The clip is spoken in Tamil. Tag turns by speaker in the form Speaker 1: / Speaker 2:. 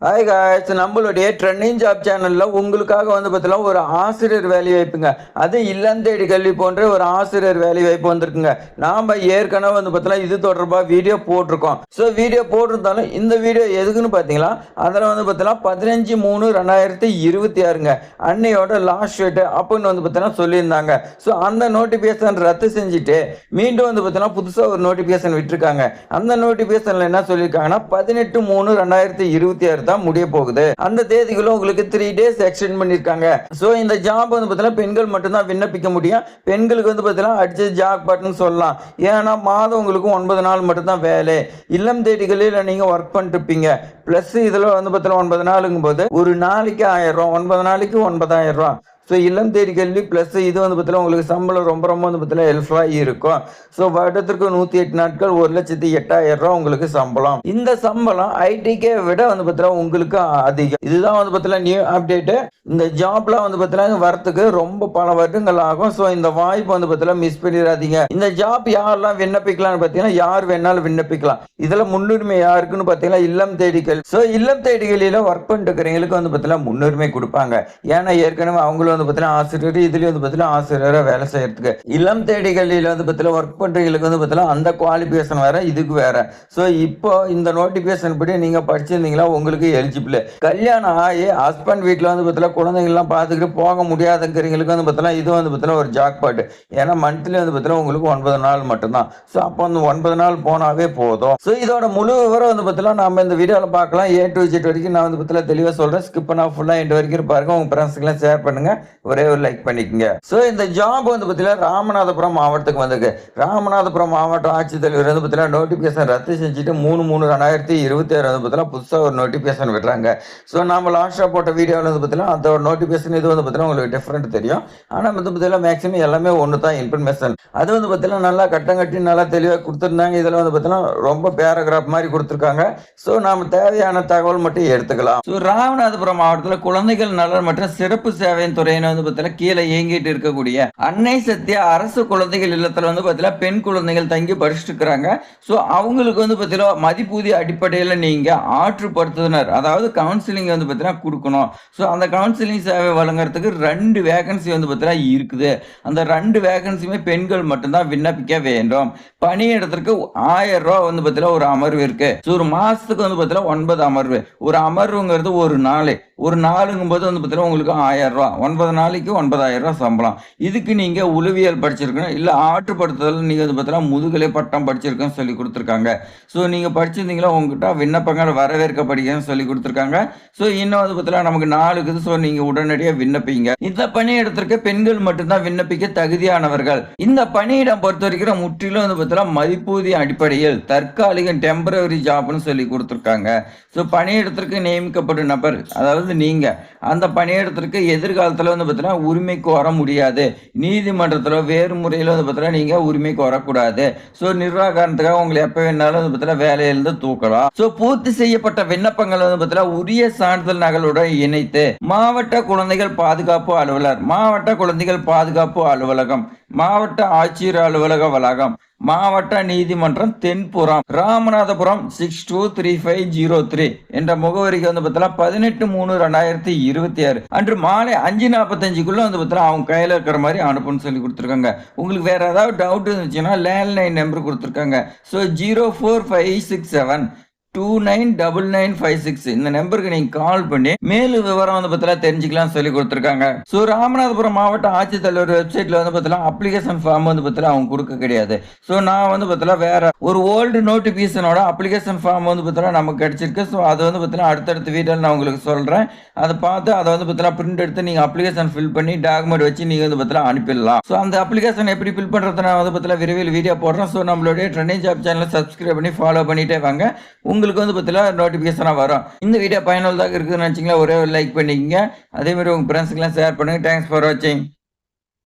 Speaker 1: ஹாய் காய்ஸ், நம்மளுடைய ட்ரெண்டிங் ஜாப் சேனலில் உங்களுக்காக வந்து பார்த்தீங்கன்னா ஒரு ஆசிரியர் வேலை வாய்ப்புங்க. அது இல்லம் தேடி கல்வி போன்ற ஒரு ஆசிரியர் வேலை வாய்ப்பு வந்திருக்குங்க. நாம் ஏற்கனவே வந்து பார்த்தீங்கன்னா இது தொடர்பாக வீடியோ போட்டிருக்கோம். ஸோ வீடியோ போட்டிருந்தாலும் இந்த வீடியோ எதுக்குன்னு பார்த்தீங்கன்னா அதில் வந்து பார்த்தீங்கன்னா 15/3/2026ங்க அன்னையோட லாஸ்ட் டேட்டு அப்படின்னு வந்து பார்த்தீங்கன்னா சொல்லியிருந்தாங்க. ஸோ அந்த நோட்டிஃபிகேஷன் ரத்து செஞ்சுட்டு மீண்டும் வந்து பார்த்தீங்கன்னா புதுசாக ஒரு நோட்டிஃபிகேஷன் விட்டுருக்காங்க. அந்த நோட்டிஃபிகேஷனில் என்ன சொல்லியிருக்காங்கன்னா 18/3/2026 தான் முடிய போகுது. அந்த தேதிக்குள்ள உங்களுக்கு 3 டேஸ் எக்ஸ்டெண்ட் பண்ணிருக்காங்க. சோ இந்த ஜாப் வந்து பார்த்தீங்கன்னா பெண்கள் மட்டும் தான் விண்ணப்பிக்க முடியும். பெண்களுக்கு வந்து பார்த்தீங்கன்னா அடிச்ச ஜாக் பட்டன் சொல்லலாம். ஏன்னா மாதம் உங்களுக்கு 9 நாள் மட்டும் தான் வேலை. இல்லம் தேடிகளில் நீங்க ஒர்க் பண்ணிட்டு இருப்பீங்க. பிளஸ் இதுல வந்து பார்த்தீங்கன்னா 9 நாளுங்கும் போது ஒரு நாளைக்கு 1000 ரூபாய், 9 நாளைக்கு 9000 ரூபாய். ஸோ இல்லம் தேடி கல்வி ப்ளஸ் இது வந்து பார்த்தீங்கன்னா உங்களுக்கு சம்பளம் ரொம்ப வந்து பார்த்தீங்கன்னா ஹெல்ப்ஃபுல்லாக இருக்கும். ஸோ வருடத்திற்கு 108 நாட்கள் 1,08,000 உங்களுக்கு சம்பளம். இந்த சம்பளம் ஐடிக்கே விட வந்து பார்த்தீங்கன்னா உங்களுக்கு அதிகம். இதுதான் வந்து பார்த்தீங்கன்னா நியூ அப்டேட்டு. இந்த ஜாப்லாம் வந்து பார்த்தீங்கன்னா வரத்துக்கு ரொம்ப பல வருடங்கள் ஆகும். ஸோ இந்த வாய்ப்பு வந்து பார்த்தீங்கன்னா மிஸ் பண்ணிடாதீங்க. இந்த ஜாப் யாரெல்லாம் விண்ணப்பிக்கலாம்னு பார்த்தீங்கன்னா யார் வேணாலும் விண்ணப்பிக்கலாம். இதில் முன்னுரிமை யாருக்குன்னு பார்த்தீங்கன்னா இல்லம் தேடிகள். ஸோ இல்லம் தேடிகளில் ஒர்க் பண்ணிட்டு இருக்கிறவங்களுக்கு வந்து பார்த்தீங்கன்னா முன்னுரிமை கொடுப்பாங்க. ஏன்னா ஏற்கனவே அவங்களும் வந்து பார்த்தீங்கன்னா ஆசிரியர், இதுலயும் வந்து பார்த்தீங்கன்னா ஆசிரியரை வேலை செய்யறதுக்கு இல்லம் தேடிகளில் வந்து பார்த்தீங்கன்னா ஒர்க் பண்றவங்களுக்கு வந்து பார்த்தீங்கன்னா அந்த குவாலிஃபிகேஷன் வேற, இதுக்கு வேற. ஸோ இப்போ இந்த நோட்டிபிகேஷன் படி நீங்க படிச்சிருந்தீங்களா உங்களுக்கு எலிஜிபிள். கல்யாணம் ஆகி ஹஸ்பண்ட் வீட்டில் வந்து பார்த்தீங்கன்னா குழந்தைங்கள்லாம் பார்த்துக்கிட்டு போக முடியாதுங்கிறவங்களுக்கு வந்து பார்த்தீங்கன்னா இது வந்து பார்த்தீங்கன்னா ஒரு ஜாக் பாட்டு. ஏன்னா மந்த்லி வந்து பார்த்தீங்கன்னா உங்களுக்கு 9 நாள் மட்டும்தான். ஸோ அப்போ அந்த 9 நாள் போனாவே போதும். ஸோ இதோட முழு விவரம் வந்து பார்த்தீங்கன்னா நம்ம இந்த வீடியோவில் பார்க்கலாம். A to Z வரைக்கும் நான் வந்து பார்த்தீங்கன்னா தெளிவாக சொல்றேன். ஸ்கிப் பண்ணா ஃபுல்லாக எண்ட் வரைக்கும் பாருங்க. உங்க ஃப்ரெண்ட்ஸ்க்கெல்லாம் ஷேர் பண்ணுங்க. ஒரே ஒரு லைக் பண்ணிக்கங்க. ஸோ இந்த ஜாப் வந்து பார்த்தீங்கன்னா ராமநாதபுரம் மாவட்டத்துக்கு வந்திருக்கு. ராமநாதபுரம் மாவட்ட ஆட்சித்தலைவர் வந்து பார்த்தீங்கன்னா நோட்டிஃபிகேஷன் ரத்து செஞ்சுட்டு 3/3/2026 வந்து பார்த்தீங்கன்னா புதுசாக ஒரு நோட்டிஃபிகேஷன் விடுறாங்க. ஸோ நம்ம லாஸ்ட்டாக போட்ட வீடியோவில் வந்து பார்த்தீங்கன்னா அந்த ஒரு நோட்டிஃபிகேஷன் இது வந்து பார்த்தீங்கன்னா உங்களுக்கு டிஃப்ரெண்ட் தெரியும். ஆனால் வந்து பார்த்தீங்கன்னா மேக்ஸிமம் எல்லாமே ஒன்று தான் இன்ஃபர்மேஷன். அது வந்து பார்த்தீங்கன்னா நல்லா கட்டங்கட்டி நல்லா தெளிவாக கொடுத்துருந்தாங்க. இதில் வந்து பார்த்தீங்கன்னா ரொம்ப பேராகிராஃப் மாதிரி கொடுத்துருக்காங்க. ஸோ நாம தேவையான தகவல் மட்டும் எடுத்துக்கலாம். ஸோ ராமநாதபுரம் மாவட்டத்தில் குழந்தைகள் நலன் மற்றும் சிறப்பு சேவையின் துறையின வந்து பார்த்தீங்கன்னா கீழே இயங்கிட்டு இருக்கக்கூடிய அன்னை சத்யா அரசு குழந்தைகள் இல்லத்துல வந்து பார்த்தீங்கன்னா பெண் குழந்தைகள் தங்கி படிச்சுட்டு இருக்கிறாங்க. ஸோ அவங்களுக்கு வந்து பார்த்தீங்கன்னா மதிப்பூதிய அடிப்படையில் நீங்க ஆற்றுப்படுத்துனர், அதாவது கவுன்சிலிங் வந்து பார்த்தீங்கன்னா கொடுக்கணும். ஸோ அந்த கவுன்சிலிங் சேவை வழங்குறதுக்கு 2 வேகன்சி வந்து பார்த்தீங்கன்னா இருக்குது. அந்த 2 வேகன்சியுமே பெண்கள் மட்டும்தான் விண்ணப்பிக்க வேண்டும். பணியிடத்திற்கு 1000 ரூபாய் வந்து பார்த்தீங்கன்னா ஒரு அமர்வு இருக்கு. ஸோ ஒரு மாசத்துக்கு வந்து பார்த்தீங்கன்னா 9 அமர்வு. ஒரு அமர்வுங்கிறது ஒரு நாள். ஒரு நாளுங்கும் போது வந்து பார்த்தீங்கன்னா உங்களுக்கு 1000 ரூபாய், 9 நாளைக்கு 9000 ரூபாய் சம்பளம். இதுக்கு நீங்க உளவியல் படிச்சிருக்கணும், இல்ல ஆற்றுப்படுத்துதல் நீங்க வந்து பார்த்தீங்கன்னா முதுகலை பட்டம் படிச்சிருக்கேன்னு சொல்லி கொடுத்துருக்காங்க. ஸோ நீங்க படிச்சிருந்தீங்களா உங்ககிட்ட விண்ணப்பங்கள் வரவேற்கப்படுகிறேன்னு சொல்லி கொடுத்துருக்காங்க. ஸோ இன்னும் வந்து பார்த்தீங்கன்னா நமக்கு 4 இருக்குது. ஸோ நீங்க உடனடியாக விண்ணப்பிங்க. இந்த பணியிடத்திற்கு பெண்கள் மட்டும்தான் விண்ணப்பிக்க தகுதியானவர்கள். இந்த பணியிடம் பொறுத்த வரைக்கும் முற்றிலும் வந்து பார்த்தீங்கன்னா மதிப்பூதிய அடிப்படையில் தற்காலிக டெம்பரவரி ஜாப்னு சொல்லி கொடுத்துருக்காங்க. ஸோ பணியிடத்திற்கு நியமிக்கப்படும் நபர், அதாவது நீங்க அந்த பணியிடத்திற்கு எதிர்காலத்தில் வந்து பார்த்தீங்கன்னா உரிமை கோர முடியாது. நீதிமன்றத்தில் வேறு முறையில் வந்து பார்த்தீங்கன்னா நீங்க உரிமை கோரக்கூடாது. ஸோ நிர்வாக காரணத்துக்காக உங்களை எப்போ வேணாலும் வந்து பார்த்தீங்கன்னா வேலையிலிருந்து தூக்கலாம். ஸோ பூர்த்தி செய்யப்பட்ட விண்ணப்பங்கள் வந்து பார்த்தீங்கன்னா உரிய சான்றிதழ் நகலுடன் இணைத்து மாவட்ட குழந்தைகள் பாதுகாப்பு அலுவலர், மாவட்ட குழந்தைகள் பாதுகாப்பு அலுவலகம், மாவட்ட ஆட்சியர் அலுவலக வளாகம், மாவட்ட நீதிமன்றம் தென்புறம், ராமநாதபுரம் 623503 என்ற முகவரிக்கு வந்து பார்த்தீங்கன்னா 18/3/2026 அன்று மாலை 5:45 வந்து பார்த்தீங்கன்னா அவங்க கையில் இருக்கிற மாதிரி அனுப்புன்னு சொல்லி கொடுத்துருக்காங்க. உங்களுக்கு வேற ஏதாவது டவுட் இருந்துச்சுன்னா லேண்ட்லைன் நம்பர் கொடுத்துருக்காங்க. ஸோ 04567 299956 இந்த நம்பருக்கு நீங்க கால் பண்ணி மேலும் விவரம் வந்து பார்த்தீங்கன்னா தெரிஞ்சுக்கலாம் சொல்லி கொடுத்துருக்காங்க. ஸோ ராமநாதபுரம் மாவட்ட ஆட்சித்தலைவர் வெப்சைட்ல வந்து பார்த்தீங்கன்னா அப்ளிகேஷன் ஃபார்ம் வந்து பார்த்தீங்கன்னா அவங்க கொடுக்க கிடையாது. ஸோ நான் வந்து பார்த்தீங்கன்னா வேற ஒரு ஓல்டு நோட்டிபிகேஷனோட அப்ளிகேஷன் ஃபார்ம் வந்து பார்த்தீங்கன்னா நமக்கு கிடைச்சிருக்கு. ஸோ அது வந்து பார்த்தீங்கன்னா அடுத்தடுத்த வீடியோவில் நான் உங்களுக்கு சொல்றேன். அதை பார்த்து அதை வந்து பார்த்தீங்கன்னா பிரிண்ட் எடுத்து நீங்க அப்ளிகேஷன் ஃபில் பண்ணி டாக்குமெண்ட் வச்சு நீங்க வந்து பார்த்தீங்கன்னா அனுப்பிடலாம். ஸோ அந்த அப்ளிகேஷன் எப்படி ஃபில் பண்றது நான் வந்து பார்த்தீங்கன்னா விரைவில் வீடியோ போடுறேன். ஸோ நம்மளுடைய ட்ரெண்டிங் ஜாப் சேனலை சப்ஸ்கிரைப் பண்ணி ஃபாலோ பண்ணிட்டே வாங்க. உங்களுக்கு வந்து பார்த்தீங்கன்னா நோட்டிபிகேஷனாக வரும். இந்த வீடியோ பயனுள்ளதாக இருக்குதுன்னு நினச்சிங்களா ஒரே ஒரு லைக் பண்ணிக்கங்க. அதே மாதிரி உங்கள் ஃப்ரெண்ட்ஸுக்கெல்லாம் ஷேர் பண்ணுங்கள். தேங்க்ஸ் ஃபார் வாட்சிங்.